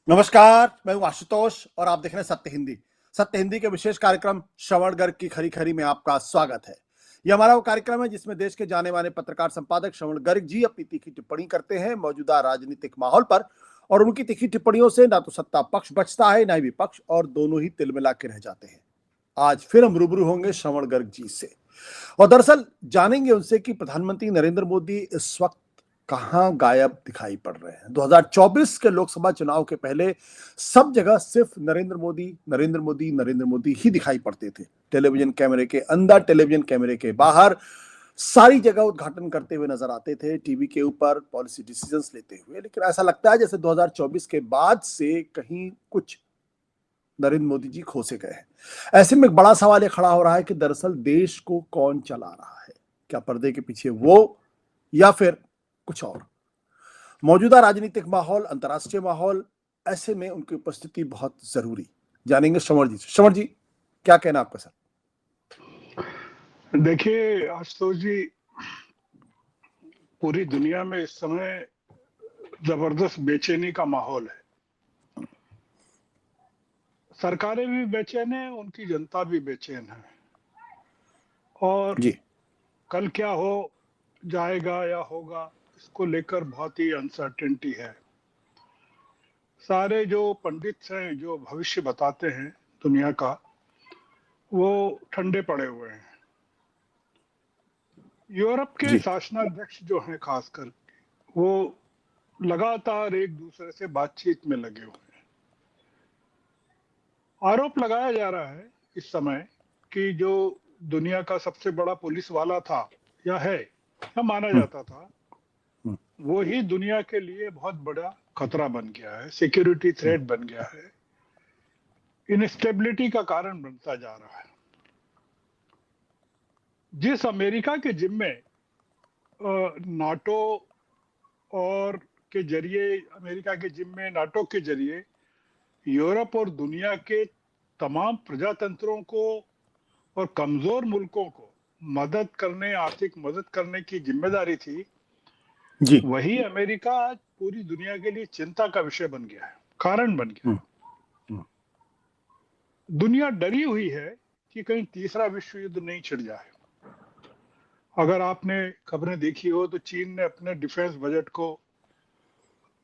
नमस्कार, मैं हूं आशुतोष और आप देख रहे हैं सत्य हिंदी। सत्य हिंदी के विशेष कार्यक्रम श्रवण गर्ग की खरी खरी में आपका स्वागत है। यह हमारा वो कार्यक्रम है जिसमें देश के जाने माने पत्रकार संपादक श्रवण गर्ग जी अपनी तीखी टिप्पणी करते हैं मौजूदा राजनीतिक माहौल पर। और उनकी तीखी टिप्पणियों से ना तो सत्ता पक्ष बचता है, ना ही विपक्ष, और दोनों ही तिलमिला के रह जाते हैं। आज फिर हम रूबरू होंगे श्रवण गर्ग जी से और दरअसल जानेंगे उनसे कि प्रधानमंत्री नरेंद्र मोदी इस वक्त कहां गायब दिखाई पड़ रहे हैं। 2024 के लोकसभा चुनाव के पहले सब जगह सिर्फ नरेंद्र मोदी नरेंद्र मोदी नरेंद्र मोदी ही दिखाई पड़ते थे। टेलीविजन कैमरे के अंदर, टेलीविजन कैमरे के बाहर, सारी जगह उद्घाटन करते हुए नजर आते थे, टीवी के ऊपर पॉलिसी डिसीजंस लेते हुए। लेकिन ऐसा लगता है जैसे 2024 के बाद से कहीं कुछ नरेंद्र मोदी जी खो से गए हैं। ऐसे में एक बड़ा सवाल ये खड़ा हो रहा है कि दरअसल देश को कौन चला रहा है? क्या पर्दे के पीछे वो, या फिर कुछ और? मौजूदा राजनीतिक माहौल, अंतर्राष्ट्रीय माहौल, ऐसे में उनकी उपस्थिति बहुत जरूरी। जानेंगे श्रवण जी से। श्रवण जी, क्या कहना आपका सर? देखिए आशुतोष जी, पूरी दुनिया में इस समय जबरदस्त बेचैनी का माहौल है। सरकारें भी बेचैन हैं, उनकी जनता भी बेचैन है। और जी कल क्या हो जाएगा या होगा, इसको लेकर बहुत ही अनसर्टेनिटी है। सारे जो पंडित हैं, जो भविष्य बताते हैं दुनिया का, वो ठंडे पड़े हुए हैं। यूरोप के जी शासनाध्यक्ष जो हैं खासकर, वो लगातार एक दूसरे से बातचीत में लगे हुए हैं। आरोप लगाया जा रहा है इस समय कि जो दुनिया का सबसे बड़ा पुलिस वाला था या है, या माना हम्म, जाता था, हम्म, वो ही दुनिया के लिए बहुत बड़ा खतरा बन गया है, सिक्योरिटी हम्म, थ्रेट बन गया है, इनस्टेबिलिटी का कारण बनता जा रहा है। जिस अमेरिका के जिम्मे नाटो और के जरिए, अमेरिका के जिम्मे नाटो के जरिए यूरोप और दुनिया के तमाम प्रजातंत्रों को और कमजोर मुल्कों को मदद करने, आर्थिक मदद करने की जिम्मेदारी थी, जी वही अमेरिका आज पूरी दुनिया के लिए चिंता का विषय बन गया है, कारण बन गया हम्म, है। हम्म, दुनिया डरी हुई है कि कहीं तीसरा विश्व युद्ध नहीं छिड़ जाए। अगर आपने खबरें देखी हो तो चीन ने अपने डिफेंस बजट को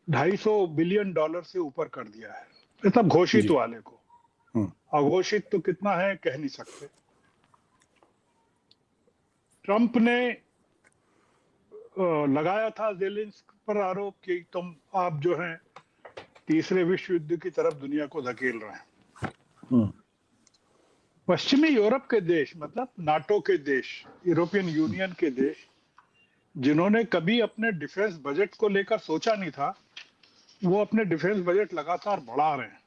$250 बिलियन से ऊपर कर दिया है, ये तब घोषित जी वाले को। हम्म, अघोषित तो कितना है कह नहीं सकते। ट्रंप ने लगाया था जेलेंस्की पर आरोप कि तुम, आप जो हैं, तीसरे विश्व युद्ध की तरफ दुनिया को धकेल रहे हैं। हम्म, पश्चिमी यूरोप के देश, मतलब नाटो के देश, यूरोपियन यूनियन के देश, जिन्होंने कभी अपने डिफेंस बजट को लेकर सोचा नहीं था, वो अपने डिफेंस बजट लगातार बढ़ा रहे हैं।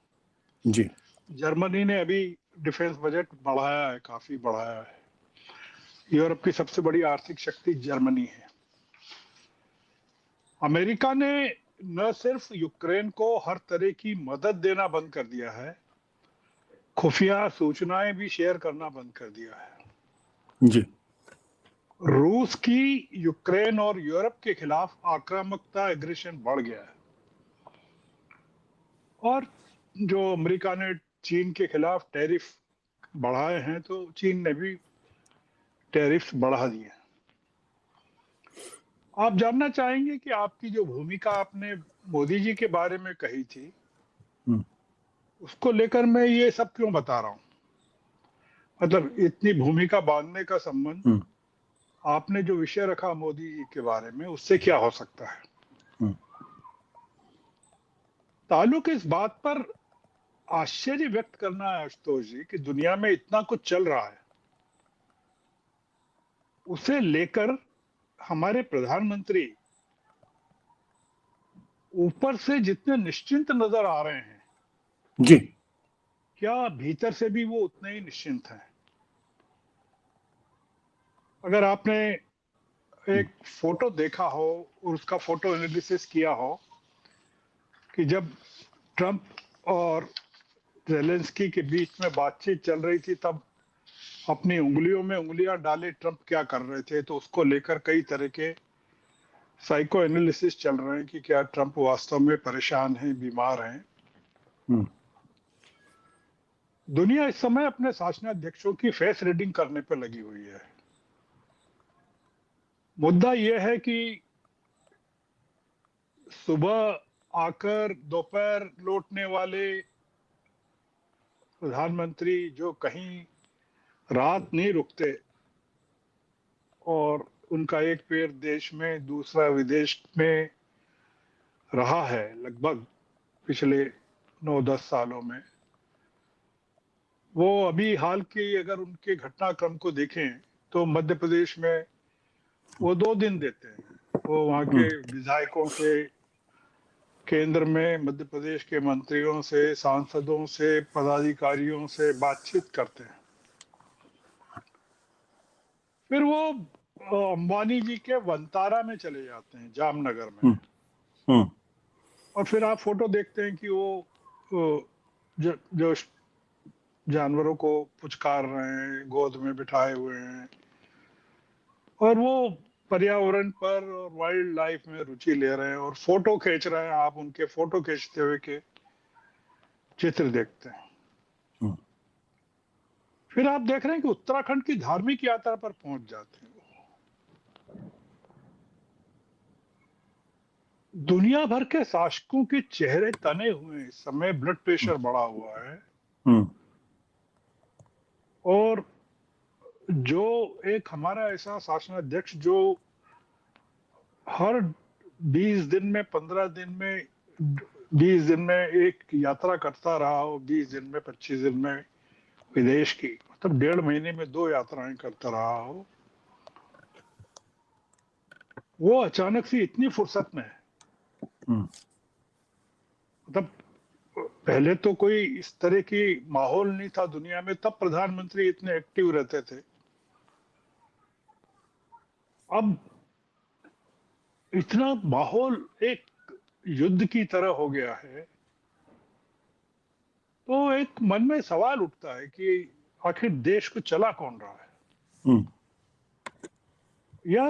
जी जर्मनी ने अभी डिफेंस बजट बढ़ाया है, काफी बढ़ाया है। यूरोप की सबसे बड़ी आर्थिक शक्ति जर्मनी है। अमेरिका ने न सिर्फ यूक्रेन को हर तरह की मदद देना बंद कर दिया है, खुफिया सूचनाएं भी शेयर करना बंद कर दिया है। जी रूस की यूक्रेन और यूरोप के खिलाफ आक्रामकता, एग्रेशन बढ़ गया है। और जो अमेरिका ने चीन के खिलाफ टैरिफ बढ़ाए हैं, तो चीन ने भी टैरिफ बढ़ा दिए। आप जानना चाहेंगे कि आपकी जो भूमिका आपने मोदी जी के बारे में कही थी, हम्म, उसको लेकर मैं ये सब क्यों बता रहा हूं। मतलब इतनी भूमिका बांधने का संबंध हम्म, आपने जो विषय रखा मोदी जी के बारे में, उससे क्या हो सकता है। हम्म, ताल्लुक इस बात पर आश्चर्य व्यक्त करना है आशुतोष जी कि दुनिया में इतना कुछ चल रहा है, उसे लेकर हमारे प्रधानमंत्री ऊपर से जितने निश्चिंत नजर आ रहे हैं, जी क्या भीतर से भी वो उतने ही निश्चिंत हैं। अगर आपने हम्म, एक फोटो देखा हो और उसका फोटो एनालिसिस किया हो कि जब ट्रंप और जेलेंस्की के बीच में बातचीत चल रही थी, तब अपनी उंगलियों में उंगलियां डाले ट्रंप क्या कर रहे थे, तो उसको लेकर कई तरह के साइको एनालिसिस चल रहे हैं कि क्या ट्रंप वास्तव में परेशान हैं, बीमार हैं। हम्म, दुनिया इस समय अपने शासनाध्यक्षों की फेस रीडिंग करने पर लगी हुई है। मुद्दा यह है कि सुबह आकर दोपहर लौटने वाले प्रधानमंत्री जो कहीं रात नहीं रुकते और उनका एक पैर देश में दूसरा विदेश में रहा है लगभग पिछले 9-10 सालों में, वो अभी हाल के अगर उनके घटनाक्रम को देखें तो मध्य प्रदेश में वो 2 दिन देते हैं। वो वहाँ के विधायकों से, केंद्र में मध्य प्रदेश के मंत्रियों से, सांसदों से, पदाधिकारियों से बातचीत करते हैं। फिर वो अंबानी जी के वंतारा में चले जाते हैं, जामनगर में। हम्म, और फिर आप फोटो देखते हैं कि वो जो जानवरों को पुचकार रहे हैं, गोद में बिठाए हुए हैं, और वो पर्यावरण पर और वाइल्ड लाइफ में रुचि ले रहे हैं और फोटो खींच रहे हैं। आप उनके फोटो खींचते हुए के चित्र देखते हैं। हम्म, फिर आप देख रहे हैं कि उत्तराखंड की धार्मिक यात्रा पर पहुंच जाते हैं। दुनिया भर के शासकों के चेहरे तने हुए हैं। इस समय ब्लड प्रेशर बढ़ा हुआ है हम्म, और जो एक हमारा ऐसा शासनाध्यक्ष जो हर 20 दिन में, 15 दिन में, 20 दिन में एक यात्रा करता रहा हो, 20 दिन में, 25 दिन में विदेश की, मतलब 1.5 महीने में 2 यात्राएं करता रहा हो, वो अचानक से इतनी फुर्सत में है। हम्म, मतलब पहले तो कोई इस तरह की माहौल नहीं था दुनिया में, तब प्रधानमंत्री इतने एक्टिव रहते थे। अब इतना माहौल एक युद्ध की तरह हो गया है, तो एक मन में सवाल उठता है कि आखिर देश को चला कौन रहा है, हम्म, या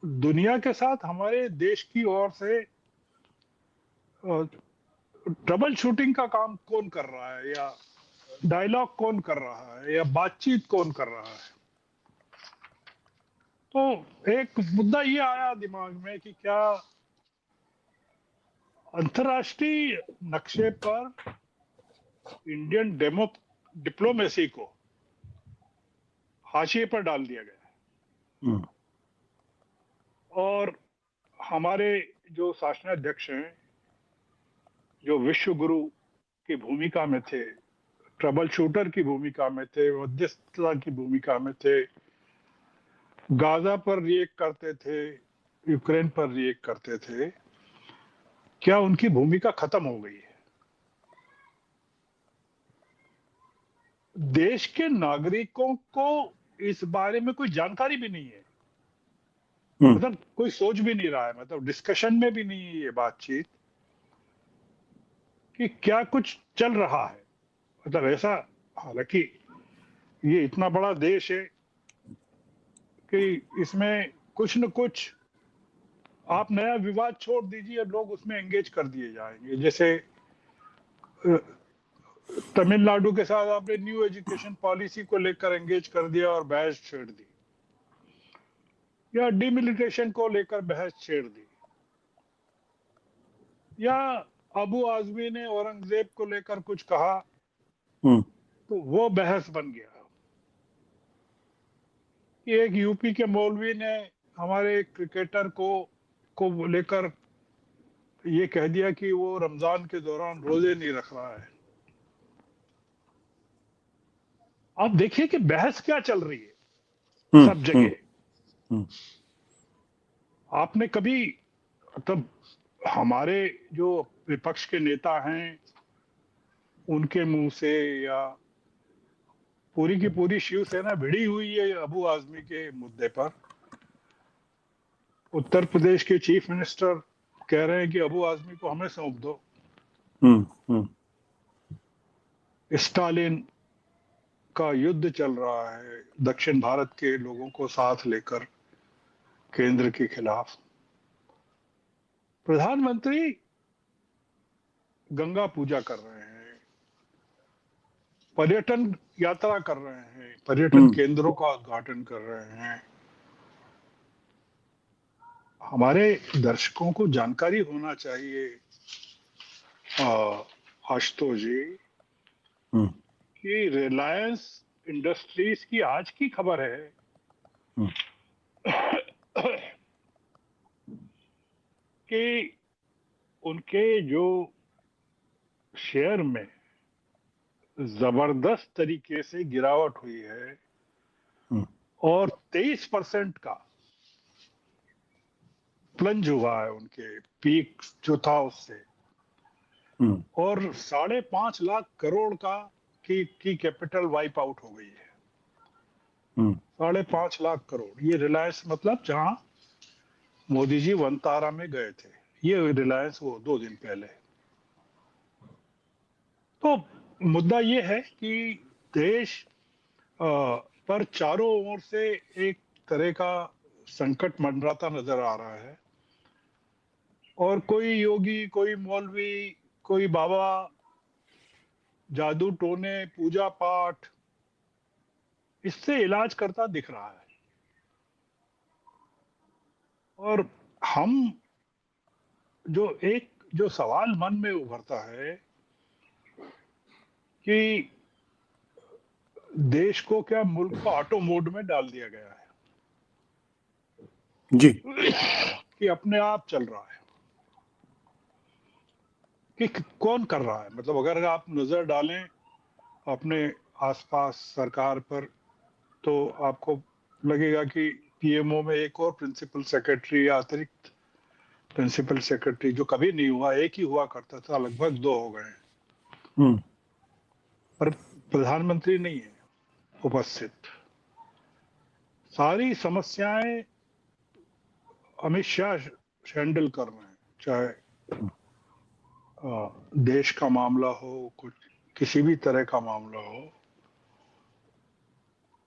दुनिया के साथ हमारे देश की ओर से ट्रबल शूटिंग का काम कौन कर रहा है, या डायलॉग कौन कर रहा है, या बातचीत कौन कर रहा है। तो एक मुद्दा ये आया दिमाग में कि क्या अंतर्राष्ट्रीय नक्शे पर इंडियन डिप्लोमेसी को हाशिए पर डाल दिया गया है, हम्म, और हमारे जो शासनाध्यक्ष हैं, जो विश्व गुरु की भूमिका में थे, ट्रबल शूटर की भूमिका में थे, मध्यस्थता की भूमिका में थे, गाजा पर रिएक्ट करते थे, यूक्रेन पर रिएक्ट करते थे, क्या उनकी भूमिका खत्म हो गई है? देश के नागरिकों को इस बारे में कोई जानकारी भी नहीं है, मतलब कोई सोच भी नहीं रहा है, मतलब डिस्कशन में भी नहीं है ये बातचीत कि क्या कुछ चल रहा है। मतलब ऐसा, हालांकि ये इतना बड़ा देश है कि इसमें कुछ न कुछ आप नया विवाद छोड़ दीजिए, लोग उसमें एंगेज कर दिए जाएंगे। जैसे तमिलनाडु के साथ आपने न्यू एजुकेशन पॉलिसी को लेकर एंगेज कर दिया और बहस छेड़ दी, या डिमिलिटेशन को लेकर बहस छेड़ दी, या अबू आजमी ने औरंगजेब को लेकर कुछ कहा तो वो बहस बन गया कि एक यूपी के मौलवी ने हमारे क्रिकेटर को लेकर ये कह दिया कि वो रमजान के दौरान रोजे नहीं रख रहा है। आप देखिए कि बहस क्या चल रही है सब जगह। आपने कभी, मतलब हमारे जो विपक्ष के नेता हैं उनके मुंह से, या पूरी की पूरी शिवसेना भिड़ी हुई है अबू आजमी के मुद्दे पर। उत्तर प्रदेश के चीफ मिनिस्टर कह रहे हैं कि अबू आजमी को हमें सौंप दो। स्टालिन का युद्ध चल रहा है दक्षिण भारत के लोगों को साथ लेकर केंद्र के खिलाफ। प्रधानमंत्री गंगा पूजा कर रहे हैं, पर्यटन यात्रा कर रहे हैं, पर्यटन केंद्रों का उद्घाटन कर रहे हैं। हमारे दर्शकों को जानकारी होना चाहिए आशुतोष जी हम्म, कि रिलायंस इंडस्ट्रीज की आज की खबर है हम्म, कि उनके जो शेयर में जबरदस्त तरीके से गिरावट हुई है हम्म, और 23% का प्लंज हुआ है उनके पीक जो था उससे, हम्म, और 5.5 लाख करोड़ की कैपिटल वाइप आउट हो गई है। हम्म, 5.5 लाख करोड़, ये रिलायंस मतलब जहां मोदी जी वनतारा में गए थे, ये रिलायंस वो 2 दिन पहले। तो मुद्दा ये है कि देश पर चारों ओर से एक तरह का संकट मंडराता नजर आ रहा है, और कोई योगी, कोई मौलवी, कोई बाबा जादू टोने, पूजा पाठ, इससे इलाज करता दिख रहा है। और हम जो सवाल मन में उभरता है कि देश को क्या मुल्क को ऑटो मोड में डाल दिया गया है जी, कि अपने आप चल रहा है, कि कौन कर रहा है। मतलब अगर आप नजर डालें अपने आसपास सरकार पर, तो आपको लगेगा कि पीएमओ में एक और प्रिंसिपल सेक्रेटरी या अतिरिक्त प्रिंसिपल सेक्रेटरी, जो कभी नहीं हुआ, एक ही हुआ करता था, लगभग 2 हो गए। हम्म, पर प्रधानमंत्री नहीं है उपस्थित। सारी समस्याएं अमित शाह हैंडल कर रहे हैं, चाहे देश का मामला हो, कुछ किसी भी तरह का मामला हो,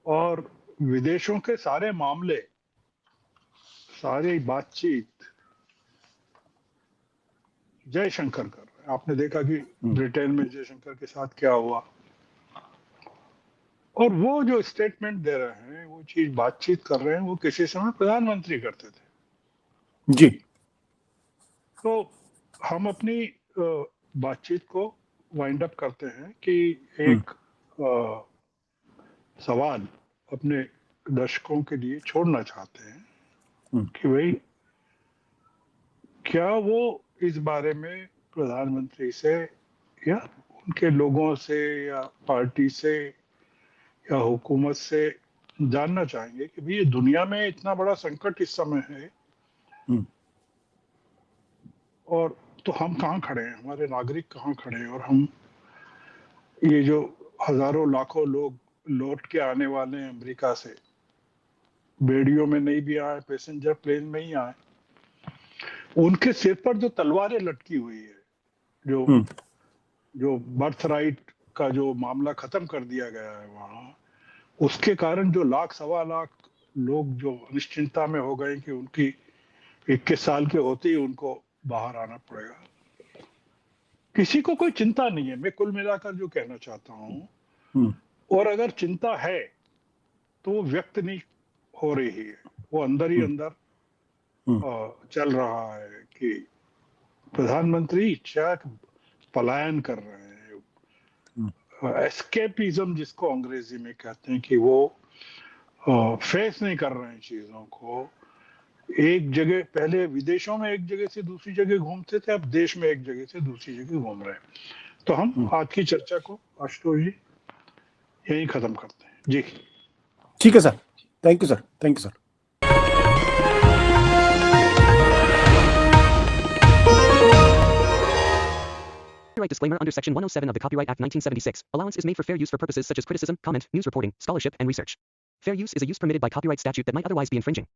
और विदेशों के सारे मामले, सारी बातचीत जयशंकर कर रहे हैं। आपने देखा कि ब्रिटेन में जयशंकर के साथ क्या हुआ, और वो जो स्टेटमेंट दे रहे हैं, वो चीज बातचीत कर रहे हैं, वो किसी समय प्रधानमंत्री करते थे। जी, तो हम अपनी बातचीत को वाइंड अप करते हैं कि एक सवाल अपने दर्शकों के लिए छोड़ना चाहते हैं कि भाई, क्या वो इस बारे में प्रधानमंत्री से या उनके लोगों से या पार्टी से या हुकूमत से जानना चाहेंगे कि भाई, ये दुनिया में इतना बड़ा संकट इस समय है, और तो हम कहाँ खड़े हैं, हमारे नागरिक कहाँ खड़े हैं, और हम ये जो हजारों लाखों लोग लौट के आने वाले हैं अमेरिका से, बेड़ियों में नहीं भी आए, पैसेंजर प्लेन में ही आए, उनके सिर पर जो तलवारें लटकी हुई है, जो बर्थ राइट का जो मामला खत्म कर दिया गया है वहां, उसके कारण जो 1.25 लाख लोग जो निश्चिंता में हो गए कि उनकी 21 साल के होते ही उनको बाहर आना पड़ेगा, किसी को कोई चिंता नहीं है। मैं कुल मिलाकर जो कहना चाहता हूं, और अगर चिंता है तो वो व्यक्त नहीं हो रही है, वो अंदर ही अंदर चल रहा है कि प्रधानमंत्री शायद पलायन कर रहे हैं, एस्केपिज्म जिसको अंग्रेजी में कहते हैं, कि वो फेस नहीं कर रहे हैं चीजों को। एक जगह पहले विदेशों में एक जगह से दूसरी जगह घूमते थे, अब देश में एक जगह से दूसरी जगह घूम रहे हैं। तो हम आज की चर्चा को आशुतोष जी यही खत्म करते हैं जी। ठीक है sir, thank you sir, thank you sir. Copyright disclaimer under Section 107 of the Copyright Act 1976. Allowance is made for fair use for purposes such as criticism, comment, news reporting, scholarship, and research. Fair use is a use permitted by copyright statute that might otherwise be infringing.